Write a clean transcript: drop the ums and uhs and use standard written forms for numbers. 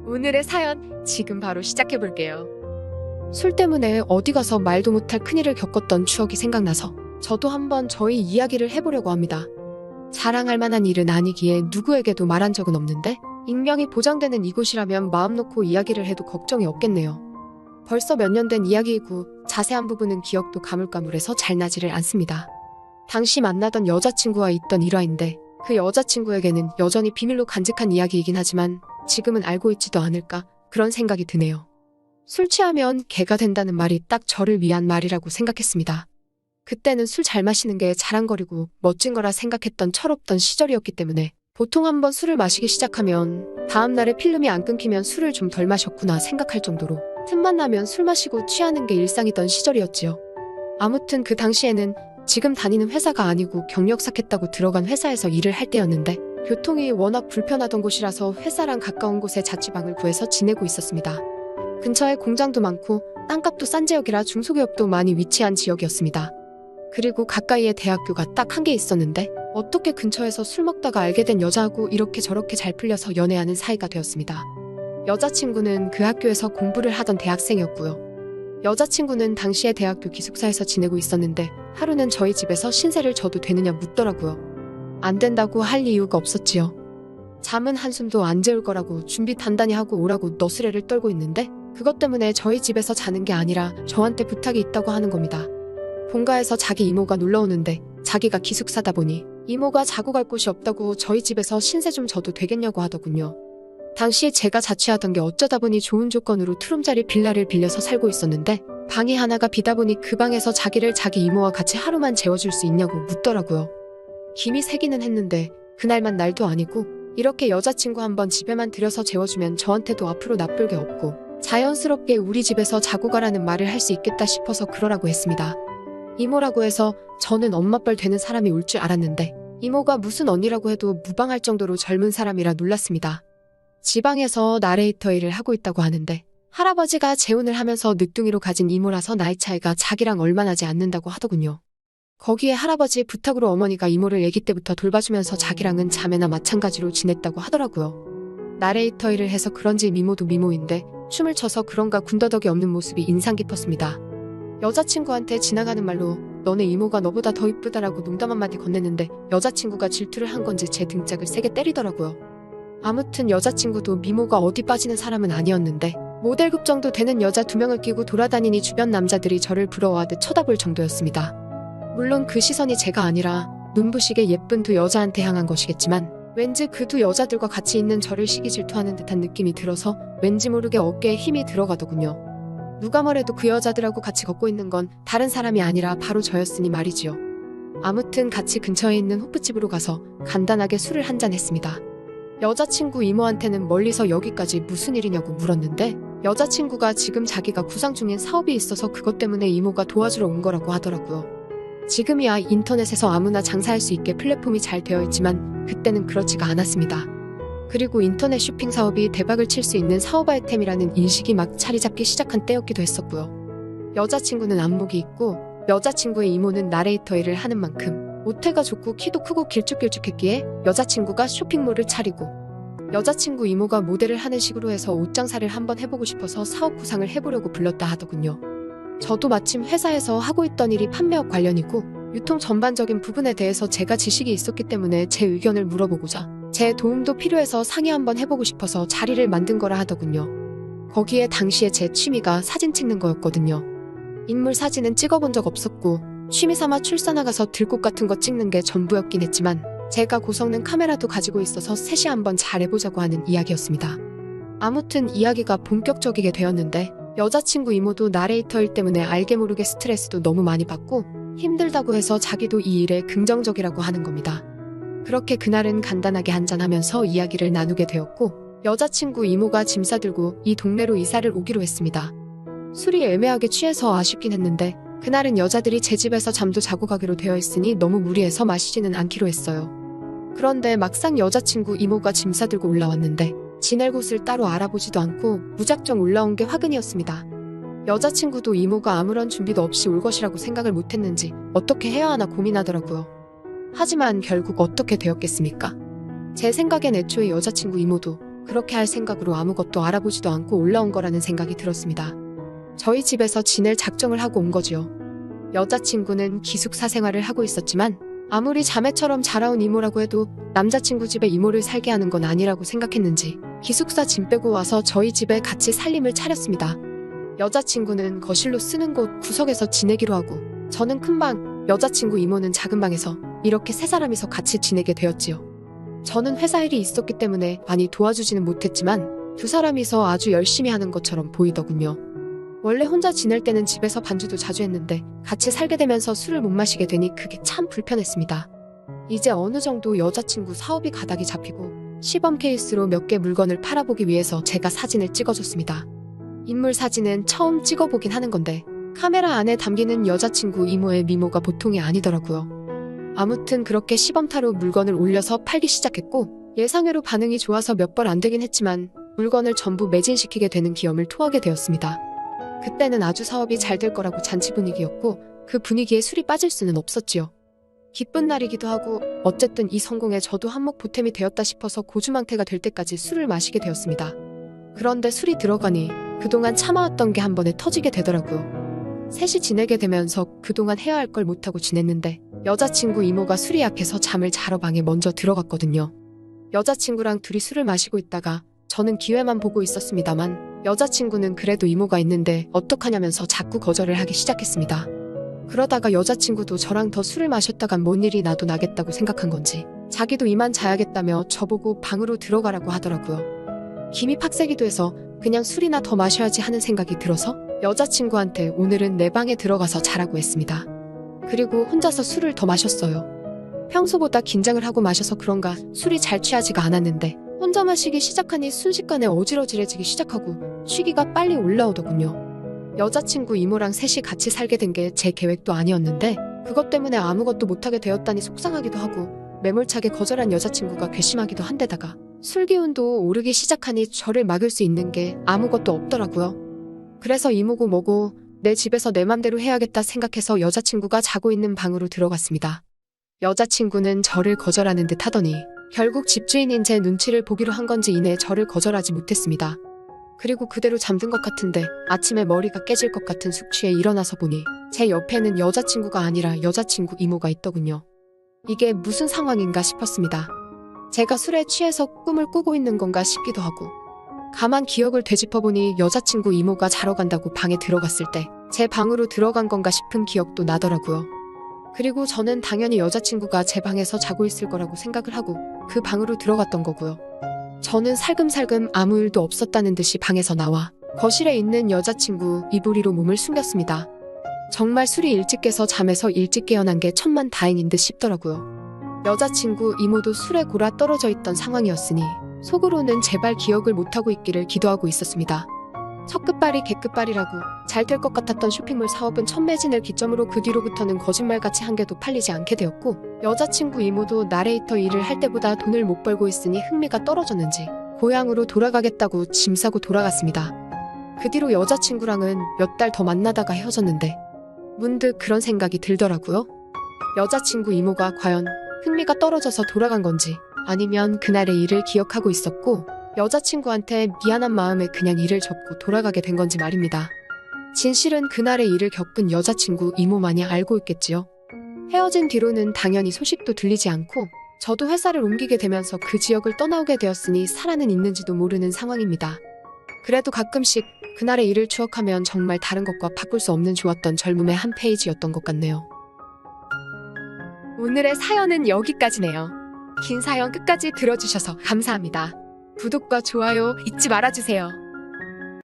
오늘의 사연 지금 바로 시작해볼게요. 술 때문에 어디 가서 말도 못할 큰일을 겪었던 추억이 생각나서 저도 한번 저희 이야기를 해보려고 합니다. 자랑할 만한 일은 아니기에 누구에게도 말한 적은 없는데 익명이 보장되는 이곳이라면 마음 놓고 이야기를 해도 걱정이 없겠네요. 벌써 몇 년 된 이야기이고 자세한 부분은 기억도 가물가물해서 잘 나지를 않습니다. 당시 만나던 여자친구와 있던 일화인데 그 여자친구에게는 여전히 비밀로 간직한 이야기이긴 하지만 지금은 알고 있지도 않을까 그런 생각이 드네요. 술 취하면 개가 된다는 말이 딱 저를 위한 말이라고 생각했습니다. 그때는 술 잘 마시는 게 자랑거리고 멋진 거라 생각했던 철없던 시절이었기 때문에 보통 한번 술을 마시기 시작하면 다음날에 필름이 안 끊기면 술을 좀 덜 마셨구나 생각할 정도로 틈만 나면 술 마시고 취하는 게 일상이던 시절이었지요. 아무튼 그 당시에는 지금 다니는 회사가 아니고 경력 쌓겠다고 들어간 회사에서 일을 할 때였는데 교통이 워낙 불편하던 곳이라서 회사랑 가까운 곳에 자취방을 구해서 지내고 있었습니다. 근처에 공장도 많고 땅값도 싼 지역이라 중소기업도 많이 위치한 지역이었습니다. 그리고 가까이에 대학교가 딱 한 개 있었는데 어떻게 근처에서 술 먹다가 알게 된 여자하고 이렇게 저렇게 잘 풀려서 연애하는 사이가 되었습니다. 여자친구는 그 학교에서 공부를 하던 대학생이었고요. 여자친구는 당시에 대학교 기숙사에서 지내고 있었는데 하루는 저희 집에서 신세를 져도 되느냐 묻더라고요. 안 된다고 할 이유가 없었지요. 잠은 한숨도 안 재울 거라고 준비 단단히 하고 오라고 너스레를 떨고 있는데 그것 때문에 저희 집에서 자는 게 아니라 저한테 부탁이 있다고 하는 겁니다. 본가에서 자기 이모가 놀러 오는데 자기가 기숙사다 보니 이모가 자고 갈 곳이 없다고 저희 집에서 신세 좀 져도 되겠냐고 하더군요. 당시에 제가 자취하던 게 어쩌다 보니 좋은 조건으로 투룸짜리 빌라를 빌려서 살고 있었는데 방이 하나가 비다 보니 그 방에서 자기를 자기 이모와 같이 하루만 재워줄 수 있냐고 묻더라고요. 김이 새기는 했는데 그날만 날도 아니고 이렇게 여자친구 한번 집에만 들여서 재워주면 저한테도 앞으로 나쁠 게 없고 자연스럽게 우리 집에서 자고 가라는 말을 할 수 있겠다 싶어서 그러라고 했습니다. 이모라고 해서 저는 엄마뻘 되는 사람이 올 줄 알았는데 이모가 무슨 언니라고 해도 무방할 정도로 젊은 사람이라 놀랐습니다. 지방에서 나레이터 일을 하고 있다고 하는데 할아버지가 재혼을 하면서 늦둥이로 가진 이모라서 나이 차이가 자기랑 얼마 나지 않는다고 하더군요. 거기에 할아버지 부탁으로 어머니가 이모를 아기 때부터 돌봐주면서 자기랑은 자매나 마찬가지로 지냈다고 하더라고요. 나레이터 일을 해서 그런지 미모도 미모인데 춤을 춰서 그런가 군더더기 없는 모습이 인상 깊었습니다. 여자친구한테 지나가는 말로 너네 이모가 너보다 더 이쁘다라고 농담 한마디 건넸는데 여자친구가 질투를 한 건지 제 등짝을 세게 때리더라고요. 아무튼 여자친구도 미모가 어디 빠지는 사람은 아니었는데 모델급 정도 되는 여자 2명을 끼고 돌아다니니 주변 남자들이 저를 부러워하듯 쳐다볼 정도였습니다. 물론 그 시선이 제가 아니라 눈부시게 예쁜 두 여자한테 향한 것이겠지만 왠지 그 두 여자들과 같이 있는 저를 시기 질투하는 듯한 느낌이 들어서 왠지 모르게 어깨에 힘이 들어가더군요. 누가 뭐래도 그 여자들하고 같이 걷고 있는 건 다른 사람이 아니라 바로 저였으니 말이지요. 아무튼 같이 근처에 있는 호프집으로 가서 간단하게 술을 한잔 했습니다. 여자친구 이모한테는 멀리서 여기까지 무슨 일이냐고 물었는데 여자친구가 지금 자기가 구상 중인 사업이 있어서 그것 때문에 이모가 도와주러 온 거라고 하더라고요. 지금이야 인터넷에서 아무나 장사할 수 있게 플랫폼이 잘 되어 있지만 그때는 그렇지가 않았습니다. 그리고 인터넷 쇼핑 사업이 대박을 칠 수 있는 사업 아이템이라는 인식이 막 자리 잡기 시작한 때였기도 했었고요. 여자친구는 안목이 있고 여자친구의 이모는 나레이터 일을 하는 만큼 모태가 좋고 키도 크고 길쭉길쭉했기에 여자친구가 쇼핑몰을 차리고 여자친구 이모가 모델을 하는 식으로 해서 옷 장사를 한번 해보고 싶어서 사업 구상을 해보려고 불렀다 하더군요. 저도 마침 회사에서 하고 있던 일이 판매업 관련이고 유통 전반적인 부분에 대해서 제가 지식이 있었기 때문에 제 의견을 물어보고자 제 도움도 필요해서 상의 한번 해보고 싶어서 자리를 만든 거라 하더군요. 거기에 당시에 제 취미가 사진 찍는 거였거든요. 인물 사진은 찍어본 적 없었고 취미 삼아 출사 나가서 들꽃 같은 거 찍는 게 전부였긴 했지만 제가 고성능 카메라도 가지고 있어서 셋이 한번 잘해보자고 하는 이야기였습니다. 아무튼 이야기가 본격적이게 되었는데 여자친구 이모도 나레이터 일 때문에 알게 모르게 스트레스도 너무 많이 받고 힘들다고 해서 자기도 이 일에 긍정적이라고 하는 겁니다. 그렇게 그날은 간단하게 한잔하면서 이야기를 나누게 되었고 여자친구 이모가 짐 싸들고 이 동네로 이사를 오기로 했습니다. 술이 애매하게 취해서 아쉽긴 했는데 그날은 여자들이 제 집에서 잠도 자고 가기로 되어 있으니 너무 무리해서 마시지는 않기로 했어요. 그런데 막상 여자친구 이모가 짐 싸들고 올라왔는데 지낼 곳을 따로 알아보지도 않고 무작정 올라온 게 화근이었습니다. 여자친구도 이모가 아무런 준비도 없이 올 것이라고 생각을 못했는지 어떻게 해야 하나 고민하더라고요. 하지만 결국 어떻게 되었겠습니까? 제 생각엔 애초에 여자친구 이모도 그렇게 할 생각으로 아무것도 알아보지도 않고 올라온 거라는 생각이 들었습니다. 저희 집에서 지낼 작정을 하고 온 거지요. 여자친구는 기숙사 생활을 하고 있었지만 아무리 자매처럼 자라온 이모라고 해도 남자친구 집에 이모를 살게 하는 건 아니라고 생각했는지 기숙사 짐 빼고 와서 저희 집에 같이 살림을 차렸습니다. 여자친구는 거실로 쓰는 곳 구석에서 지내기로 하고 저는 큰 방, 여자친구 이모는 작은 방에서 이렇게 세 사람이서 같이 지내게 되었지요. 저는 회사 일이 있었기 때문에 많이 도와주지는 못했지만 두 사람이서 아주 열심히 하는 것처럼 보이더군요. 원래 혼자 지낼 때는 집에서 반주도 자주 했는데 같이 살게 되면서 술을 못 마시게 되니 그게 참 불편했습니다. 이제 어느 정도 여자친구 사업이 가닥이 잡히고 시범 케이스로 몇 개 물건을 팔아보기 위해서 제가 사진을 찍어줬습니다. 인물 사진은 처음 찍어보긴 하는 건데 카메라 안에 담기는 여자친구 이모의 미모가 보통이 아니더라고요. 아무튼 그렇게 시범타로 물건을 올려서 팔기 시작했고 예상외로 반응이 좋아서 몇 번 안 되긴 했지만 물건을 전부 매진시키게 되는 기염을 토하게 되었습니다. 그때는 아주 사업이 잘 될 거라고 잔치 분위기였고 그 분위기에 술이 빠질 수는 없었지요. 기쁜 날이기도 하고 어쨌든 이 성공에 저도 한몫 보탬이 되었다 싶어서 고주망태가 될 때까지 술을 마시게 되었습니다. 그런데 술이 들어가니 그동안 참아왔던 게 한 번에 터지게 되더라고요. 셋이 지내게 되면서 그동안 해야 할 걸 못하고 지냈는데 여자친구 이모가 술이 약해서 잠을 자러 방에 먼저 들어갔거든요. 여자친구랑 둘이 술을 마시고 있다가 저는 기회만 보고 있었습니다만 여자친구는 그래도 이모가 있는데 어떡하냐면서 자꾸 거절을 하기 시작했습니다. 그러다가 여자친구도 저랑 더 술을 마셨다간 뭔 일이 나도 나겠다고 생각한 건지 자기도 이만 자야겠다며 저보고 방으로 들어가라고 하더라고요. 김이 팍세기도 해서 그냥 술이나 더 마셔야지 하는 생각이 들어서 여자친구한테 오늘은 내 방에 들어가서 자라고 했습니다. 그리고 혼자서 술을 더 마셨어요. 평소보다 긴장을 하고 마셔서 그런가 술이 잘 취하지가 않았는데 혼자 마시기 시작하니 순식간에 어지러지해지기 시작하고 취기가 빨리 올라오더군요. 여자친구 이모랑 셋이 같이 살게 된 게 제 계획도 아니었는데 그것 때문에 아무것도 못하게 되었다니 속상하기도 하고 매몰차게 거절한 여자친구가 괘씸하기도 한데다가 술 기운도 오르기 시작하니 저를 막을 수 있는 게 아무것도 없더라고요. 그래서 이모고 뭐고 내 집에서 내 맘대로 해야겠다 생각해서 여자친구가 자고 있는 방으로 들어갔습니다. 여자친구는 저를 거절하는 듯 하더니 결국 집주인인 제 눈치를 보기로 한 건지 이내 저를 거절하지 못했습니다. 그리고 그대로 잠든 것 같은데 아침에 머리가 깨질 것 같은 숙취에 일어나서 보니 제 옆에는 여자친구가 아니라 여자친구 이모가 있더군요. 이게 무슨 상황인가 싶었습니다. 제가 술에 취해서 꿈을 꾸고 있는 건가 싶기도 하고 가만 기억을 되짚어보니 여자친구 이모가 자러 간다고 방에 들어갔을 때 제 방으로 들어간 건가 싶은 기억도 나더라고요. 그리고 저는 당연히 여자친구가 제 방에서 자고 있을 거라고 생각을 하고 그 방으로 들어갔던 거고요. 저는 살금살금 아무 일도 없었다는 듯이 방에서 나와 거실에 있는 여자친구 이불위로 몸을 숨겼습니다. 정말 술이 일찍 깨서 잠에서 일찍 깨어난 게 천만다행인 듯 싶더라고요. 여자친구 이모도 술에 골아 떨어져 있던 상황이었으니 속으로는 제발 기억을 못하고 있기를 기도하고 있었습니다. 첫 끝발이 개끝발이라고 잘 될 것 같았던 쇼핑몰 사업은 첫 매진을 기점으로 그 뒤로부터는 거짓말같이 한 개도 팔리지 않게 되었고 여자친구 이모도 나레이터 일을 할 때보다 돈을 못 벌고 있으니 흥미가 떨어졌는지 고향으로 돌아가겠다고 짐 싸고 돌아갔습니다. 그 뒤로 여자친구랑은 몇 달 더 만나다가 헤어졌는데 문득 그런 생각이 들더라고요. 여자친구 이모가 과연 흥미가 떨어져서 돌아간 건지 아니면 그날의 일을 기억하고 있었고 여자친구한테 미안한 마음에 그냥 일을 접고 돌아가게 된 건지 말입니다. 진실은 그날의 일을 겪은 여자친구 이모만이 알고 있겠지요. 헤어진 뒤로는 당연히 소식도 들리지 않고 저도 회사를 옮기게 되면서 그 지역을 떠나오게 되었으니 살아는 있는지도 모르는 상황입니다. 그래도 가끔씩 그날의 일을 추억하면 정말 다른 것과 바꿀 수 없는 좋았던 젊음의 한 페이지였던 것 같네요. 오늘의 사연은 여기까지네요. 긴 사연 끝까지 들어주셔서 감사합니다. 구독과 좋아요 잊지 말아주세요.